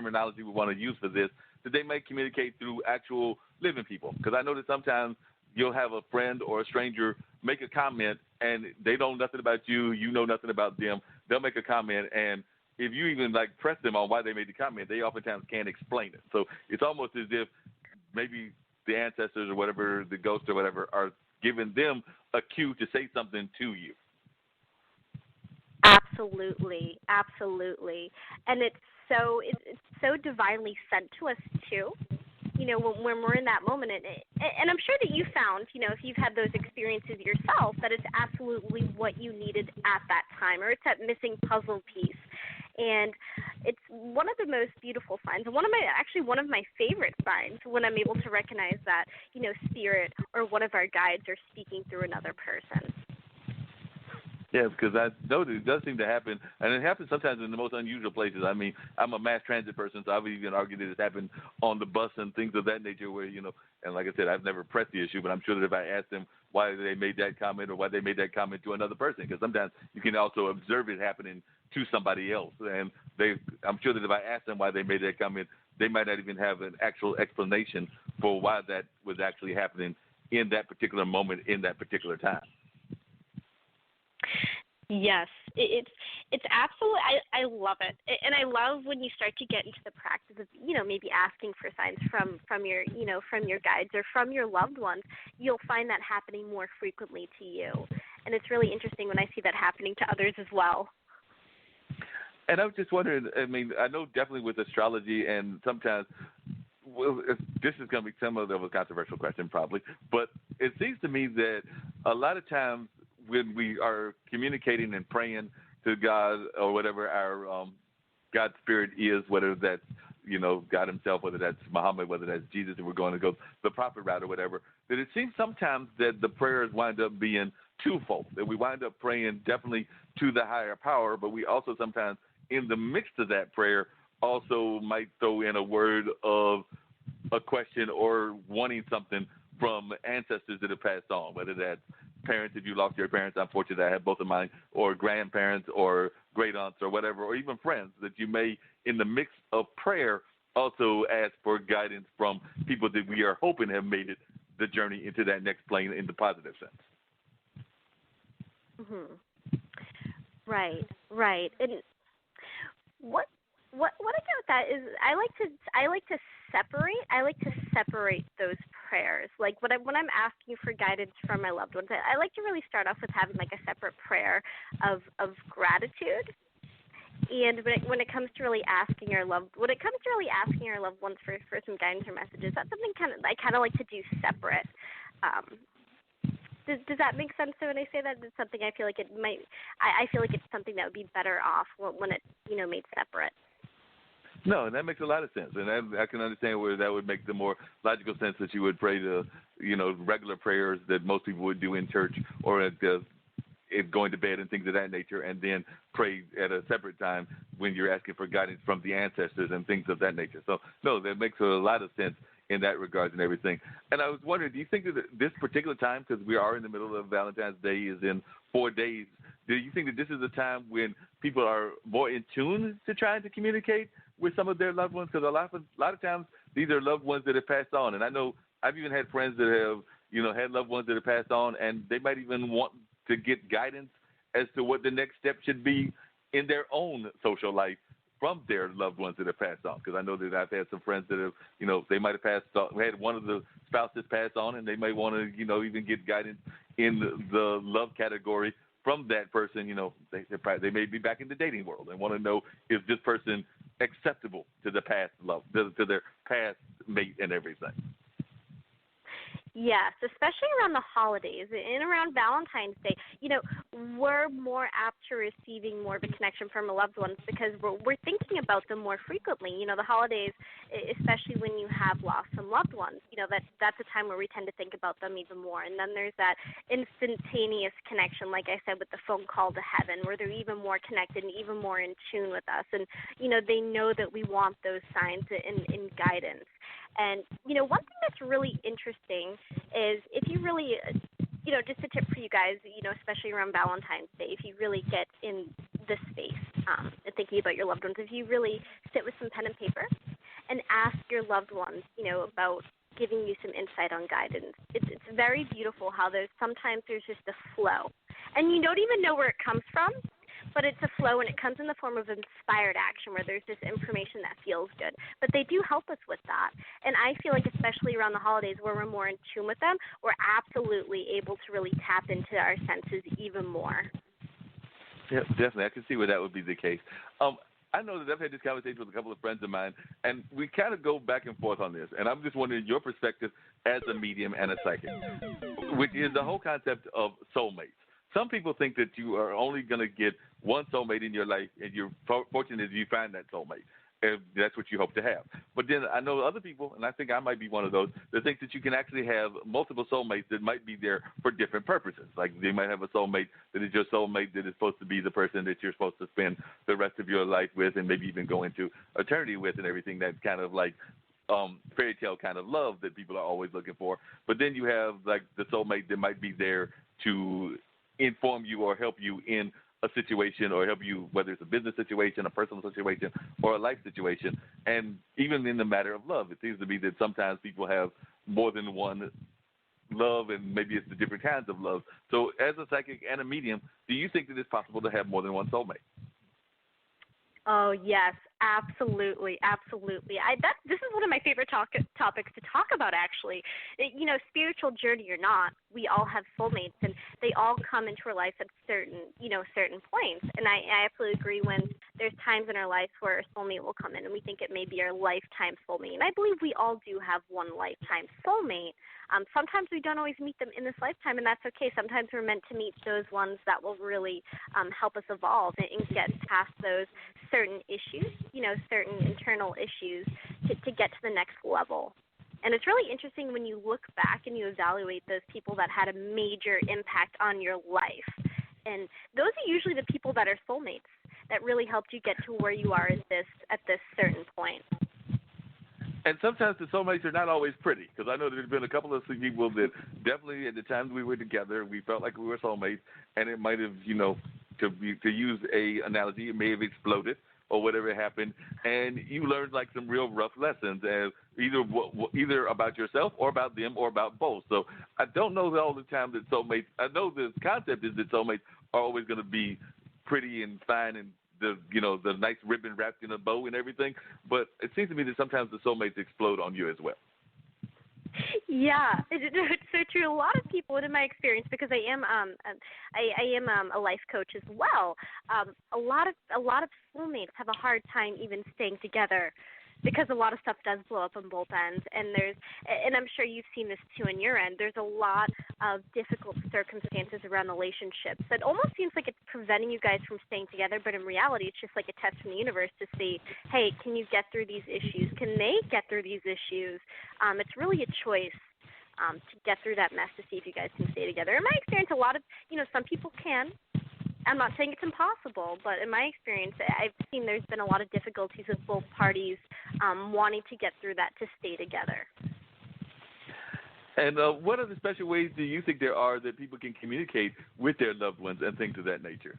terminology we want to use for this, that they may communicate through actual living people. Because I know that sometimes you'll have a friend or a stranger make a comment, and they know nothing about you, you know nothing about them. They'll make a comment, and if you even like press them on why they made the comment, they oftentimes can't explain it. So it's almost as if maybe the ancestors or whatever, the ghosts or whatever, are giving them a cue to say something to you. Absolutely, absolutely, and it's so divinely sent to us too. You know, when we're in that moment, and I'm sure that you found, you know, if you've had those experiences yourself, that it's absolutely what you needed at that time, or it's that missing puzzle piece. And it's one of the most beautiful signs, and one of my favorite signs, when I'm able to recognize that, you know, spirit or one of our guides are speaking through another person. Yeah, because I know that it does seem to happen, and it happens sometimes in the most unusual places. I mean, I'm a mass transit person, so I've even argued that it's happened on the bus and things of that nature where, you know, and like I said, I've never pressed the issue, but I'm sure that if I asked them why they made that comment or why they made that comment to another person, because sometimes you can also observe it happening to somebody else. And I'm sure that if I asked them why they made that comment, they might not even have an actual explanation for why that was actually happening in that particular moment, in that particular time. Yes, it's absolutely. I love it, and I love when you start to get into the practice of, you know, maybe asking for signs from your, you know, from your guides or from your loved ones. You'll find that happening more frequently to you, and it's really interesting when I see that happening to others as well. And I was just wondering, I mean, I know definitely with astrology, and sometimes, well, this is going to be somewhat of a controversial question probably, but it seems to me that a lot of times when we are communicating and praying to God or whatever our God spirit is, whether that's, you know, God himself, whether that's Muhammad, whether that's Jesus, and we're going to go the prophet route or whatever, that it seems sometimes that the prayers wind up being twofold, that we wind up praying definitely to the higher power, but we also sometimes in the midst of that prayer also might throw in a word of a question or wanting something from ancestors that have passed on, whether that's parents, if you lost your parents, unfortunately I have both of mine, or grandparents or great aunts or whatever, or even friends that you may, in the mix of prayer, also ask for guidance from people that we are hoping have made it the journey into that next plane in the positive sense. Mm-hmm. Right. And what I get with that is I like to separate those prayers. Like when I'm asking for guidance from my loved ones, I like to really start off with having like a separate prayer of gratitude. And when it comes to really asking our loved ones for some guidance or messages, that's something I kind of like to do separate. Does that make sense? So when I say that, it's something I feel like it might. I feel like it's something that would be better off when it's, you know, made separate. No, and that makes a lot of sense, and I can understand where that would make the more logical sense that you would pray the, you know, regular prayers that most people would do in church or at going to bed and things of that nature, and then pray at a separate time when you're asking for guidance from the ancestors and things of that nature. So, no, that makes a lot of sense in that regard and everything. And I was wondering, do you think that this particular time, because we are in the middle of Valentine's Day, is in 4 days, do you think that this is a time when people are more in tune to trying to communicate with some of their loved ones? Because a lot of times these are loved ones that have passed on. And I know I've even had friends that have, you know, had loved ones that have passed on, and they might even want to get guidance as to what the next step should be in their own social life from their loved ones that have passed on. Because I know that I've had some friends that have, you know, they might have had one of the spouses pass on, and they may want to, you know, even get guidance in the love category from that person. You know, they may be back in the dating world and want to know, is this person acceptable to the past love, to their past mate and everything. Yes, especially around the holidays and around Valentine's Day. You know, we're more apt to receiving more of a connection from our loved ones because we're thinking about them more frequently. You know, the holidays, especially when you have lost some loved ones, you know, that's a time where we tend to think about them even more. And then there's that instantaneous connection, like I said, with the phone call to heaven, where they're even more connected and even more in tune with us. And, you know, they know that we want those signs and guidance. And, you know, one thing that's really interesting is if you really, you know, just a tip for you guys, you know, especially around Valentine's Day, if you really get in the space and thinking about your loved ones, if you really sit with some pen and paper your loved ones, about giving you some insight on guidance. It's very beautiful how sometimes there's just a flow, and you don't even know where it comes from, but it's a flow, and it comes in the form of inspired action where there's this information that feels good. But they do help us with that, and I feel like especially around the holidays where we're more in tune with them, we're absolutely able to really tap into our senses even more. Yeah, definitely. I can see where that would be the case. I know that I've had this conversation with a couple of friends of mine, and we kind of go back and forth on this. And I'm just wondering your perspective as a medium and a psychic, which is the whole concept of soulmates. Some people think that you are only going to get one soulmate in your life, and you're fortunate if you find that soulmate, if that's what you hope to have. But then I know other people, and I think I might be one of those, that think that you can actually have multiple soulmates that might be there for different purposes. Like they might have a soulmate that is your soulmate that is supposed to be the person that you're supposed to spend the rest of your life with and maybe even go into eternity with and everything, that kind of like fairy tale kind of love that people are always looking for. But then you have like the soulmate that might be there to inform you or help you in a situation or help you, whether it's a business situation, a personal situation, or a life situation. And even in the matter of love, it seems to be that sometimes people have more than one love, and maybe it's the different kinds of love. So as a psychic and a medium, do you think that it's possible to have more than one soulmate? Oh, yes, absolutely, absolutely. This is one of my favorite topics to talk about, actually. Spiritual journey or not, we all have soulmates, and they all come into our life at certain points. And I absolutely agree when there's times in our life where a soulmate will come in and we think it may be our lifetime soulmate. And I believe we all do have one lifetime soulmate. Sometimes we don't always meet them in this lifetime, and that's okay. Sometimes we're meant to meet those ones that will really help us evolve and get past those certain issues, certain internal issues to get to the next level. And it's really interesting when you look back and you evaluate those people that had a major impact on your life. And those are usually the people that are soulmates that really helped you get to where you are at this certain point. And sometimes the soulmates are not always pretty, because I know there's been a couple of people that definitely at the time we were together, we felt like we were soulmates, and it might have, to use a analogy, it may have exploded or whatever happened, and you learned like some real rough lessons, either about yourself or about them or about both. So I don't know all the time that soulmates. I know the concept is that soulmates are always going to be pretty and fine and the nice ribbon wrapped in a bow and everything, but it seems to me that sometimes the soulmates explode on you as well. Yeah, it's so true. A lot of people, in my experience, because I am a life coach as well. A lot of soulmates have a hard time even staying together, because a lot of stuff does blow up on both ends, and I'm sure you've seen this too on your end. There's a lot of difficult circumstances around relationships that almost seems like it's preventing you guys from staying together, but in reality, it's just like a test from the universe to see, hey, can you get through these issues? Can they get through these issues? It's really a choice to get through that mess to see if you guys can stay together. In my experience, a lot of, some people can. I'm not saying it's impossible, but in my experience, I've seen there's been a lot of difficulties with both parties wanting to get through that to stay together. And what other special ways do you think there are that people can communicate with their loved ones and things of that nature?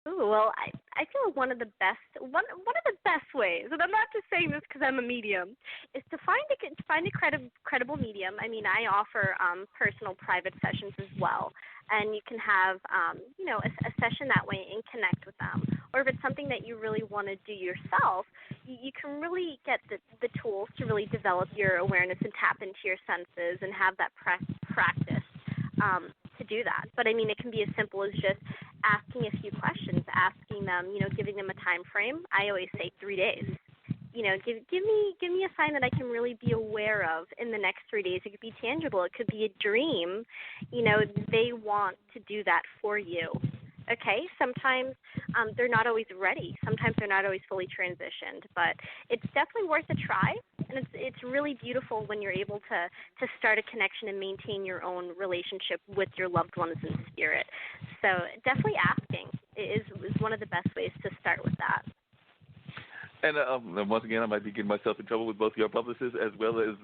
Ooh, well, I feel one of the best ways, and I'm not just saying this because I'm a medium, is to find a credible medium. I mean, I offer personal private sessions as well, and you can have a session that way and connect with them. Or if it's something that you really want to do yourself, you can really get the tools to really develop your awareness and tap into your senses and have that practice to do that. But I mean, it can be as simple as just asking a few questions, asking them, giving them a time frame. I always say 3 days. Give me a sign that I can really be aware of in the next 3 days. It could be tangible. It could be a dream. They want to do that for you. Okay, sometimes they're not always ready. Sometimes they're not always fully transitioned, but it's definitely worth a try, and it's really beautiful when you're able to start a connection and maintain your own relationship with your loved ones in spirit. So definitely asking is one of the best ways to start with that. And once again, I might be getting myself in trouble with both your publicists as well as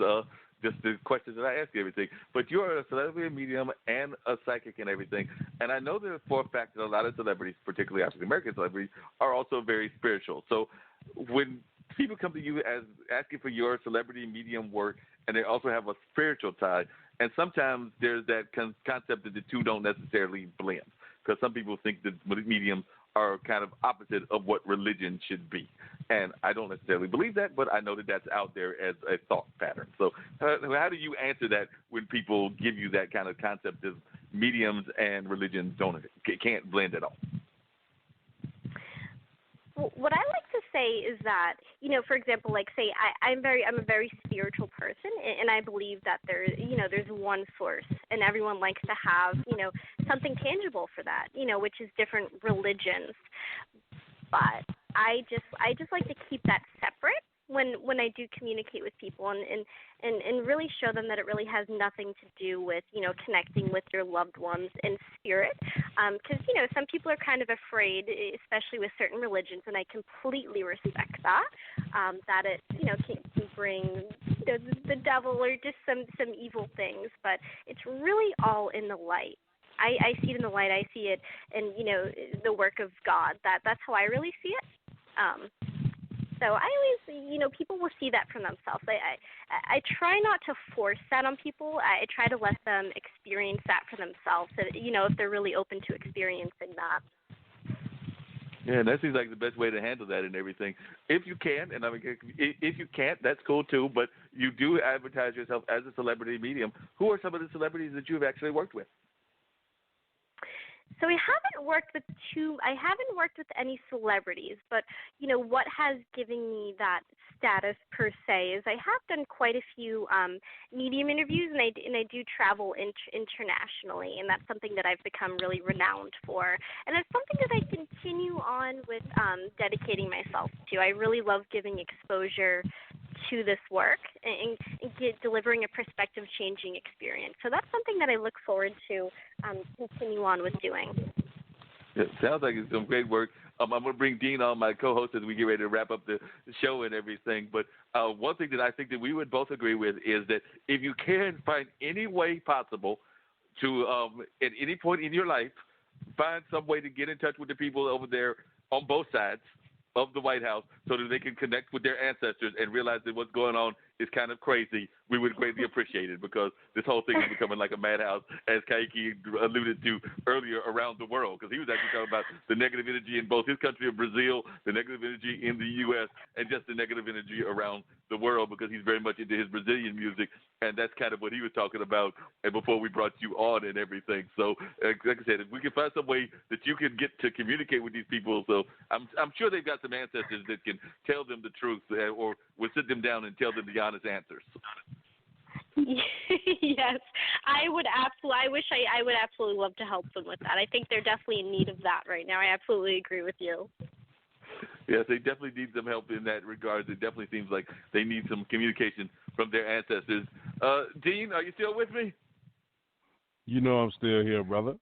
just the questions that I ask you, everything. But you are a celebrity, a medium, and a psychic and everything. And I know that for a fact that a lot of celebrities, particularly African-American celebrities, are also very spiritual. So when people come to you as asking for your celebrity medium work, and they also have a spiritual side. And sometimes there's that concept that the two don't necessarily blend, because some people think that mediums are kind of opposite of what religion should be. And I don't necessarily believe that, but I know that that's out there as a thought pattern. So how do you answer that when people give you that kind of concept of mediums and religion can't blend at all? What I like to say is that, for example, like say I'm a very spiritual person, and I believe that there's one source, and everyone likes to have, something tangible for that, which is different religions. But I just like to keep that separate when I do communicate with people, and really show them that it really has nothing to do with, connecting with your loved ones in spirit. Because, some people are kind of afraid, especially with certain religions, and I completely respect that, that it, can bring, the devil or just some evil things. But it's really all in the light. I see it in the light. I see it in, the work of God. That's how I really see it. So I always, people will see that for themselves. I try not to force that on people. I try to let them experience that for themselves, if they're really open to experiencing that. Yeah, that seems like the best way to handle that and everything. If you can, and I mean, if you can't, that's cool too, but you do advertise yourself as a celebrity medium. Who are some of the celebrities that you've actually worked with? So I haven't worked with any celebrities, but what has given me that status per se is I have done quite a few medium interviews, and I do travel internationally, and that's something that I've become really renowned for, and it's something that I continue on with dedicating myself to. I really love giving exposure to this work and delivering a perspective-changing experience. So that's something that I look forward to continue on with doing. It sounds like it's some great work. I'm going to bring Dean on, my co-host, as we get ready to wrap up the show and everything. But one thing that I think that we would both agree with is that if you can find any way possible to, at any point in your life, find some way to get in touch with the people over there on both sides of the White House so that they can connect with their ancestors and realize that what's going on is kind of crazy, we would greatly appreciate it, because this whole thing is becoming like a madhouse, as Caique alluded to earlier, around the world, because he was actually talking about the negative energy in both his country of Brazil, the negative energy in the U.S., and just the negative energy around the world, because he's very much into his Brazilian music, and that's kind of what he was talking about and before we brought you on and everything. So, like I said, if we can find some way that you can get to communicate with these people, so I'm sure they've got some ancestors that can tell them the truth, or will sit them down and tell them the honest answers. Yes, I would absolutely love to help them with that. I think they're definitely in need of that right now. I absolutely agree with you. Yes, they definitely need some help in that regard. It definitely seems like they need some communication from their ancestors. Dean, are you still with me? I'm still here, brother.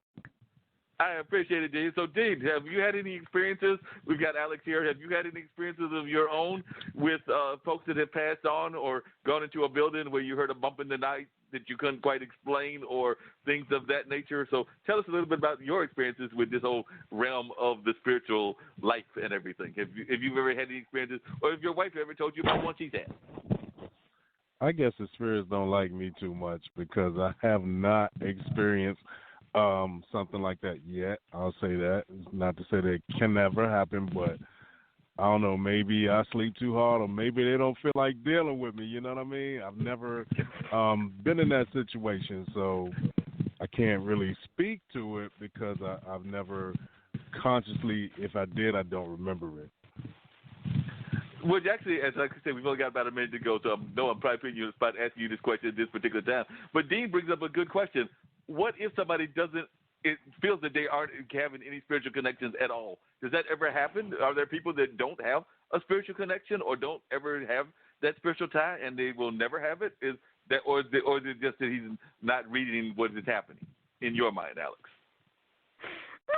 I appreciate it, Dean. So, Dean, have you had any experiences? We've got Alex here. Have you had any experiences of your own with folks that have passed on, or gone into a building where you heard a bump in the night that you couldn't quite explain, or things of that nature? So tell us a little bit about your experiences with this whole realm of the spiritual life and everything. Have you ever had any experiences, or if your wife ever told you about one she's had? I guess the spirits don't like me too much because I have not experienced something like that yet. I'll say that. It's not to say that it can never happen, but I don't know, maybe I sleep too hard, or maybe they don't feel like dealing with me, you know what I mean? I've never been in that situation, so I can't really speak to it because I've never consciously, if I did, I don't remember it. Well, actually, as like I said, we've only got about a minute to go, so I'm probably putting you on the spot asking you this question at this particular time. But Dean brings up a good question. What if somebody feels that they aren't having any spiritual connections at all? Does that ever happen? Are there people that don't have a spiritual connection, or don't ever have that spiritual tie, and they will never have it? Or is it just that he's not reading what is happening in your mind, Alex?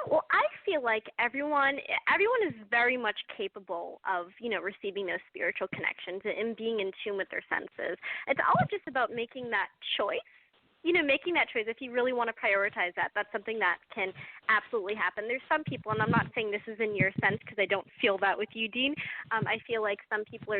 Well, I feel like everyone is very much capable of, receiving those spiritual connections and being in tune with their senses. It's all just about making that choice making that choice, if you really want to prioritize that, that's something that can absolutely happen. There's some people, and I'm not saying this is in your sense because I don't feel that with you, Dean. I feel like some people are